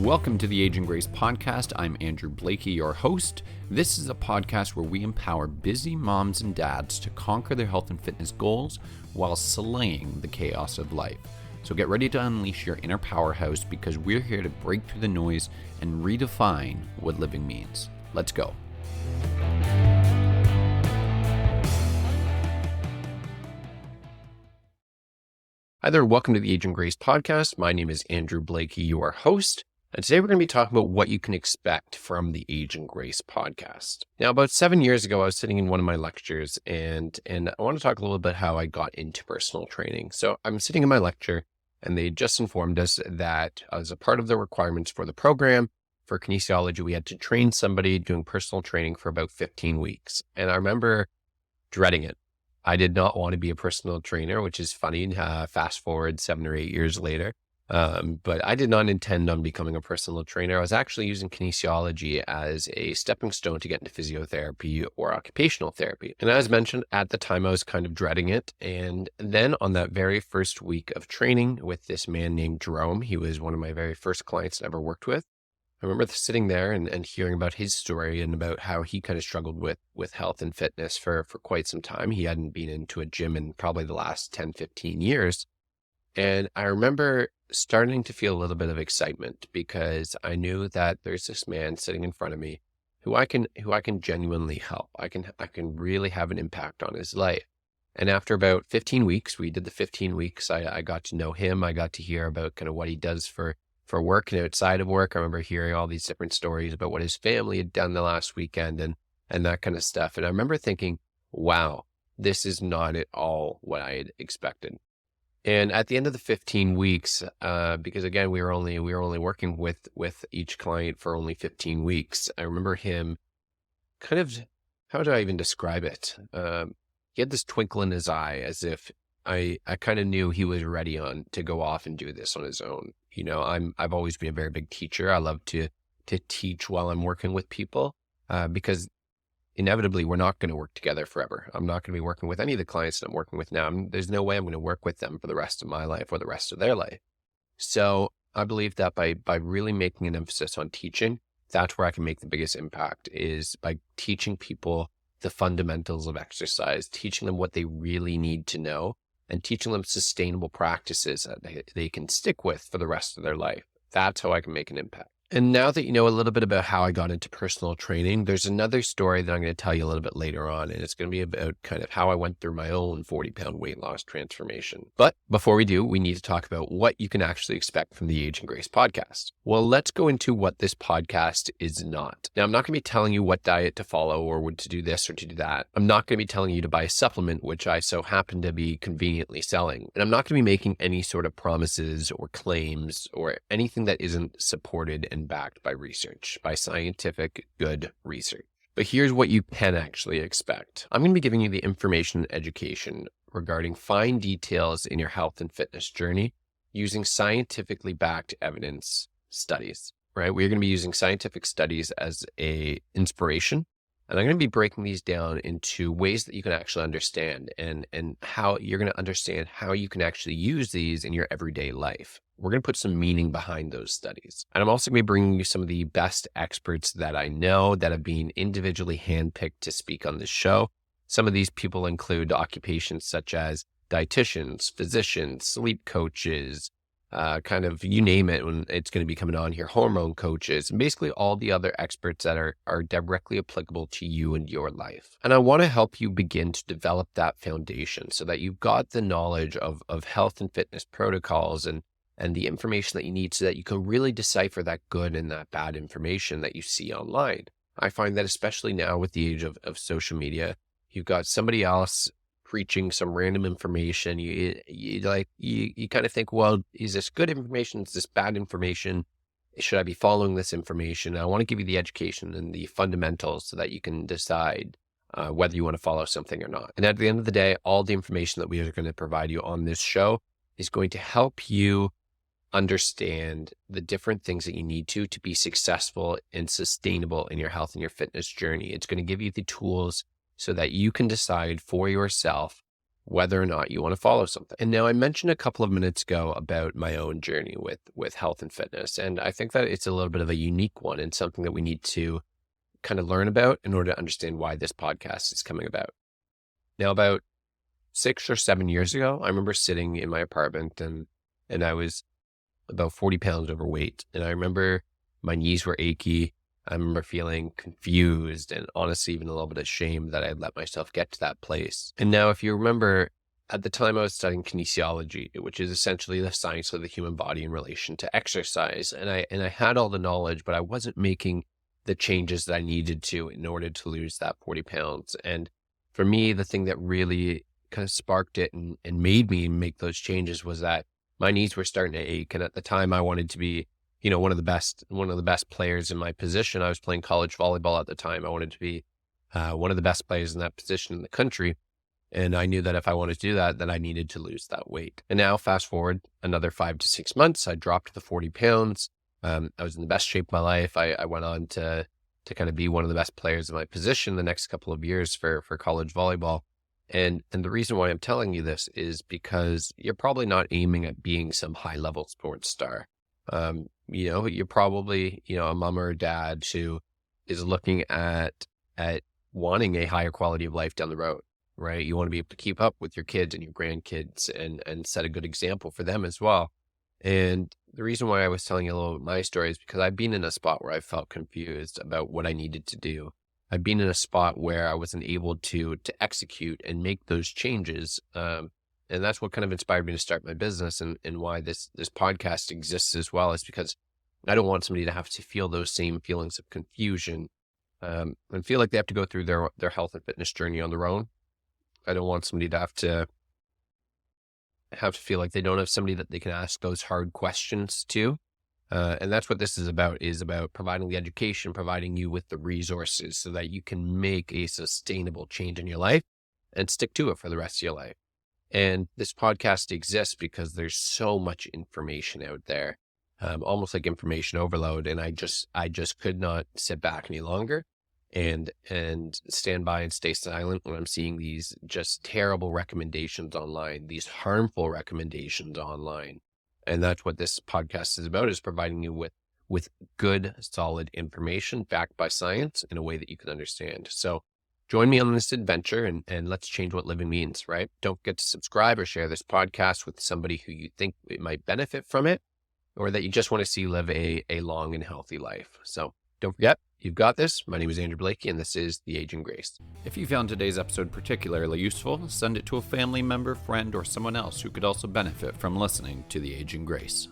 Welcome to the Aging Grace podcast. I'm Andrew Blakey, your host. This is a podcast where we empower busy moms and dads to conquer their health and fitness goals while slaying the chaos of life. So get ready to unleash your inner powerhouse because we're here to break through the noise and redefine what living means. Let's go. Hi there, welcome to the Aging Grace podcast. My name is Andrew Blakey, your host. And today we're going to be talking about what you can expect from the Aging Grace podcast. Now, about 7 years ago, I was sitting in one of my lectures and I want to talk a little bit how I got into personal training. So I'm sitting in my lecture and they just informed us that as a part of the requirements for the program for kinesiology, we had to train somebody doing personal training for about 15 weeks. And I remember dreading it. I did not want to be a personal trainer, which is funny. Fast forward 7 or 8 years later. But I did not intend on becoming a personal trainer. I was actually using kinesiology as a stepping stone to get into physiotherapy or occupational therapy. And as mentioned, at the time, I was kind of dreading it. And then on that very first week of training with this man named Jerome, he was one of my very first clients I ever worked with. I remember sitting there and hearing about his story and about how he kind of struggled with health and fitness for quite some time. He hadn't been into a gym in probably the last 10, 15 years. And I remember starting to feel a little bit of excitement because I knew that there's this man sitting in front of me who I can genuinely help. I can really have an impact on his life. And after about 15 weeks, we did the 15 weeks. I got to know him. I got to hear about kind of what he does for work and outside of work. I remember hearing all these different stories about what his family had done the last weekend and that kind of stuff. And I remember thinking, wow, this is not at all what I had expected. And at the end of the 15 weeks, because again, we were only working with each client for only 15 weeks. I remember him kind of, how do I even describe it? He had this twinkle in his eye as if I kind of knew he was ready to go off and do this on his own. You know, I've always been a very big teacher. I love to teach while I'm working with people, because inevitably, we're not going to work together forever. I'm not going to be working with any of the clients that I'm working with now. There's no way I'm going to work with them for the rest of my life or the rest of their life. So I believe that by really making an emphasis on teaching, that's where I can make the biggest impact, is by teaching people the fundamentals of exercise, teaching them what they really need to know, and teaching them sustainable practices that they can stick with for the rest of their life. That's how I can make an impact. And now that you know a little bit about how I got into personal training, there's another story that I'm going to tell you a little bit later on, and it's going to be about kind of how I went through my own 40-pound weight loss transformation. But before we do, we need to talk about what you can actually expect from the Aging Grace podcast. Well, let's go into what this podcast is not. Now, I'm not going to be telling you what diet to follow or what to do this or to do that. I'm not going to be telling you to buy a supplement, which I so happen to be conveniently selling. And I'm not going to be making any sort of promises or claims or anything that isn't supported and backed by research, by scientific good research. But here's what you can actually expect. I'm going to be giving you the information and education regarding fine details in your health and fitness journey using scientifically backed evidence studies, right? We're going to be using scientific studies as a inspiration. And I'm going to be breaking these down into ways that you can actually understand and how you're going to understand how you can actually use these in your everyday life. We're going to put some meaning behind those studies. And I'm also going to be bringing you some of the best experts that I know that have been individually handpicked to speak on this show. Some of these people include occupations such as dietitians, physicians, sleep coaches, kind of you name it when it's going to be coming on here, hormone coaches, and basically all the other experts that are directly applicable to you and your life. And I want to help you begin to develop that foundation so that you've got the knowledge of health and fitness protocols and the information that you need so that you can really decipher that good and that bad information that you see online. I find that especially now with the age of social media, you've got somebody else preaching some random information. You kind of think, well, is this good information? Is this bad information? Should I be following this information? I want to give you the education and the fundamentals so that you can decide whether you want to follow something or not. And at the end of the day, all the information that we are going to provide you on this show is going to help you understand the different things that you need to be successful and sustainable in your health and your fitness journey. It's going to give you the tools so that you can decide for yourself whether or not you want to follow something. And now I mentioned a couple of minutes ago about my own journey with health and fitness. And I think that it's a little bit of a unique one and something that we need to kind of learn about in order to understand why this podcast is coming about. Now, about 6 or 7 years ago, I remember sitting in my apartment and I was about 40 pounds overweight. And I remember my knees were achy. I remember feeling confused and honestly even a little bit ashamed that I had let myself get to that place. And now, if you remember, at the time I was studying kinesiology, which is essentially the science of the human body in relation to exercise. And I had all the knowledge, but I wasn't making the changes that I needed to in order to lose that 40 pounds. And for me, the thing that really kind of sparked it and made me make those changes was that my knees were starting to ache. And at the time I wanted to be, one of the best players in my position. I was playing college volleyball at the time. I wanted to be one of the best players in that position in the country. And I knew that if I wanted to do that, then I needed to lose that weight. And now fast forward another 5 to 6 months, I dropped the 40 pounds. I was in the best shape of my life. I went on to kind of be one of the best players in my position the next couple of years for college volleyball. And the reason why I'm telling you this is because you're probably not aiming at being some high level sports star. You're probably, a mom or a dad who is looking at wanting a higher quality of life down the road, right? You want to be able to keep up with your kids and your grandkids and set a good example for them as well. And the reason why I was telling you a little bit of my story is because I've been in a spot where I felt confused about what I needed to do. I've been in a spot where I wasn't able to execute and make those changes. And that's what kind of inspired me to start my business and why this podcast exists as well, is because I don't want somebody to have to feel those same feelings of confusion and feel like they have to go through their health and fitness journey on their own. I don't want somebody to have to feel like they don't have somebody that they can ask those hard questions to. And that's what this is about providing the education, providing you with the resources so that you can make a sustainable change in your life and stick to it for the rest of your life. And this podcast exists because there's so much information out there, almost like information overload. And I just could not sit back any longer and stand by and stay silent when I'm seeing these just terrible recommendations online, these harmful recommendations online. And that's what this podcast is about, is providing you with good, solid information backed by science in a way that you can understand. So join me on this adventure and let's change what living means, right? Don't forget to subscribe or share this podcast with somebody who you think it might benefit from it, or that you just want to see live a long and healthy life. So don't forget, you've got this. My name is Andrew Blakey, and this is The Aging Grace. If you found today's episode particularly useful, send it to a family member, friend, or someone else who could also benefit from listening to The Aging Grace.